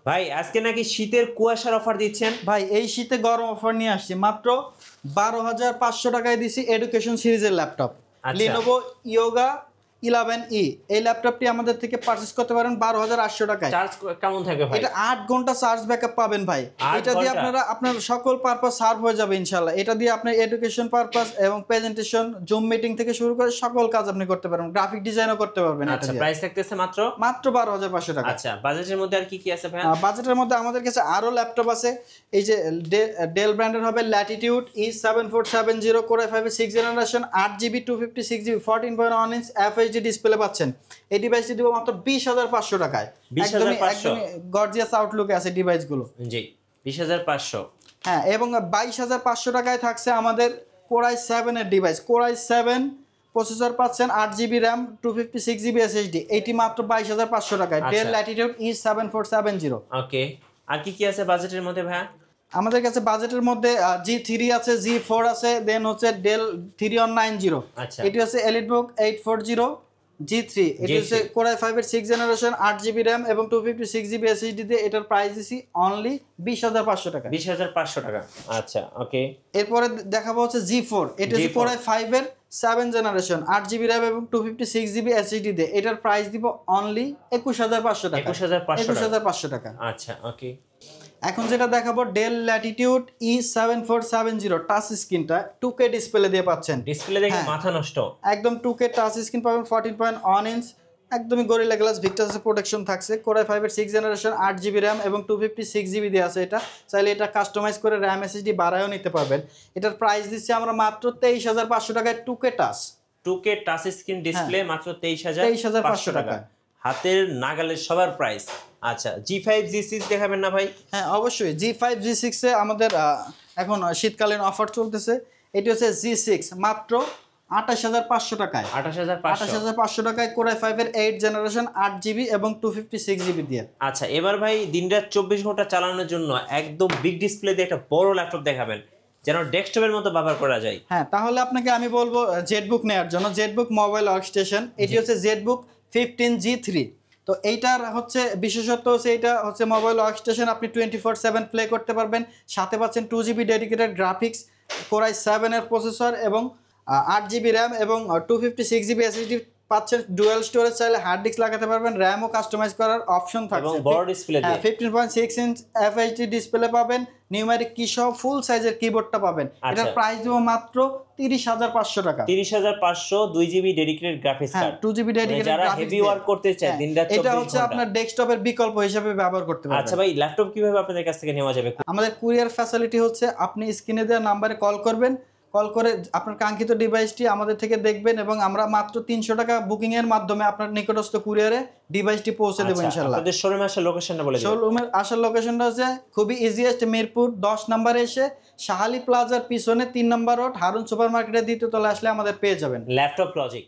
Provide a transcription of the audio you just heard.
ভাই আজকে নাকি শীতের কুয়াশার অফার দিচ্ছেন? ভাই এই শীতে গরম অফার নিয়ে আসছি, মাত্র 12,500 টাকায় দিছি এডুকেশন সিরিজের ল্যাপটপ আচ্ছা। Lenovo yoga 11E। এই ল্যাপটপটি আমাদের থেকে পারচেজ করতে পারেন 12,800 টাকায়। চার্জ কেমন থাকে ভাই? এটা 8 ঘন্টা চার্জ ব্যাকআপ পাবেন ভাই। 8 এটা দিয়ে ঘন্টা? আপনার সকল পারপাস সার্ভ হয়ে যাবে ইনশাআল্লাহ। এটা দিয়ে আপনি এডুকেশন পারপাস এবং প্রেজেন্টেশন, জুম মিটিং থেকে শুরু করে সকল কাজ আপনি করতে পারবেন, গ্রাফিক ডিজাইনও করতে পারবেন এটা আচ্ছা, দিয়ে। প্রাইস থাকতেছে মাত্র মাত্র 12,500 টাকা। আচ্ছা, বাজেটের মধ্যে আর কি কি আছে ভাই? বাজেটের মধ্যে আমাদের কাছে আরো ল্যাপটপ আছে। এই যে ডেল ব্র্যান্ডের হবে ল্যাটিটিউড E7470 কোর i5 এর 6th generation 8GB 256GB 14.1 inch FHD display পাচ্ছেন। এই ডিভাইসটি দিব মাত্র 20,500 টাকায়। 20,500 একদমই গর্জিয়াস আউটলুকে আছে ডিভাইসগুলো। জি, 20,500। হ্যাঁ, এবং 22,500 টাকায় থাকছে আমাদের কোর i7 এর ডিভাইস। কোর i7 প্রসেসর পাচ্ছেন 8GB র্যাম 256GB SSD। এটি মাত্র 22,500 টাকায় ডেল আচ্ছা। Latitude E7470। ওকে, আর কি কি আছে বাজেটের মধ্যে ভাই? আমাদের কাছে বাজেটের মধ্যে G3 আছে, G4 আছে, দেন হচ্ছে ডেল 3190। আচ্ছা। এটি হচ্ছে এলিটবুক 840 G3। এটি হচ্ছে কোর i5 এর 6th জেনারেশন 8GB র্যাম এবং 256GB SSD দিয়ে। এটার প্রাইস দিছি অনলি 20,500 টাকা। 20,500 টাকা। আচ্ছা, ওকে। এরপরে দেখাবো হচ্ছে G4। এটা হচ্ছে কোর i5 এর 7th জেনারেশন 8GB র্যাম এবং 256GB SSD দিয়ে। এটার প্রাইস দিব অনলি 21,500 টাকা। 21,500 টাকা। আচ্ছা, ওকে। এখন যেটা দেখাবো ডেল ল্যাটিটিউড E7470 টাচ স্ক্রিনটা 2K ডিসপ্লে দিয়ে পাচ্ছেন। ডিসপ্লে দেখে হ্যাঁ। মাথা নষ্ট। একদম 2K টাচ স্ক্রিন পাবেন 14.1 ইঞ্চ, একদমই গরিলা গ্লাস ভিক্টাস প্রোটেকশন থাকছে। কোর i5 এর 6th জেনারেশন 8GB র্যাম এবং 256GB দিয়ে আছে। এটা চাইলে এটা কাস্টমাইজ করে র্যাম SSD বাড়ায়ও নিতে পারবেন। এটার প্রাইস দিচ্ছি আমরা মাত্র 23,500 টাকায় 2K touch. 2K touch screen display মাত্র 23,500 টাকা। হাতের নাগালের সবার প্রাইস। আচ্ছা, G5 G6 দেখাবেন না ভাই? হ্যাঁ, অবশ্যই। G5 G6 এ আমাদের এখন শীতকালীন অফার চলতেছে। এটি হচ্ছে G6 মাত্র 28,500 টাকায়। 28,500 টাকায় কোর i5 এর 8th জেনারেশন 8GB এবং 256GB দিয়ে। আচ্ছা, এবার ভাই দিনরাত 24 ঘন্টা চালানোর জন্য একদম বিগ ডিসপ্লে দিয়ে একটা বড় ল্যাপটপ দেখাবেন, যেন ডেস্কটপের মতো ব্যবহার করা যায়। হ্যাঁ, তাহলে আপনাকে আমি বলবো জেটবুক নেওয়ার জন্য। জেটবুক মোবাইল ওয়ার্কস্টেশন, এটি হচ্ছে জেটবুক 15G3। তো এইটার হচ্ছে বিশেষত্ব হচ্ছে এটা হচ্ছে মোবাইল ওয়ার্কস্টেশন, আপনি 24/7 প্লে করতে পারবেন। সাথে পাচ্ছেন 2GB dedicated graphics, core i7 এর প্রসেসর এবং 8GB র্যাম এবং 256GB SSD পাচ্ছেন। ডুয়াল স্টোরেজ, চাইলে হার্ড ডিস্ক লাগাতে পারবেন, র্যামও কাস্টমাইজ করার অপশন থাকছে এবং বড় ডিসপ্লে দিয়ে 15.6 ইঞ্চ FHD ডিসপ্লে পাবেন। নিউমেরিক কি সহ ফুল সাইজের কিবোর্ডটা পাবেন। এটার প্রাইস দেব মাত্র 30,500 টাকা। 30,500 2GB dedicated graphics card. 2GB dedicated যারা গ্রাফিক্স হেভি ওয়ার্ক করতে চায় দিনরাত 24 এটা হচ্ছে আপনার ডেস্কটপের বিকল্প হিসেবে ব্যবহার করতে পারবেন। আচ্ছা ভাই, ল্যাপটপ কিভাবে আপনাদের কাছ থেকে নেওয়া যাবে? আমাদের কুরিয়ার ফ্যাসিলিটি হচ্ছে আপনি স্ক্রিনে দেওয়া নাম্বারে কল করবেন, কল করে আপনার কাঙ্ক্ষিত ডিভাইসটি আমাদের থেকে দেখবেন এবং আমরা মাত্র 300 টাকা বুকিং এর মাধ্যমে আপনার নিকটস্থ কুরিয়ারে ডিভাইসটি পৌঁছে দেব ইনশাআল্লাহ। আপনাদের শোরুমে আসার লোকেশনটা বলে দিন। শোরুমের আসার লোকেশনটা হচ্ছে খুবই ইজিয়েস্ট, মিরপুর 10 নম্বরে এসে শাহালি প্লাজার পিছনে 3 নম্বর রোড হারুন সুপার মার্কেটের দ্বিতীয় তলায় আসলে আমাদের পেয়ে যাবেন। Laptop logic.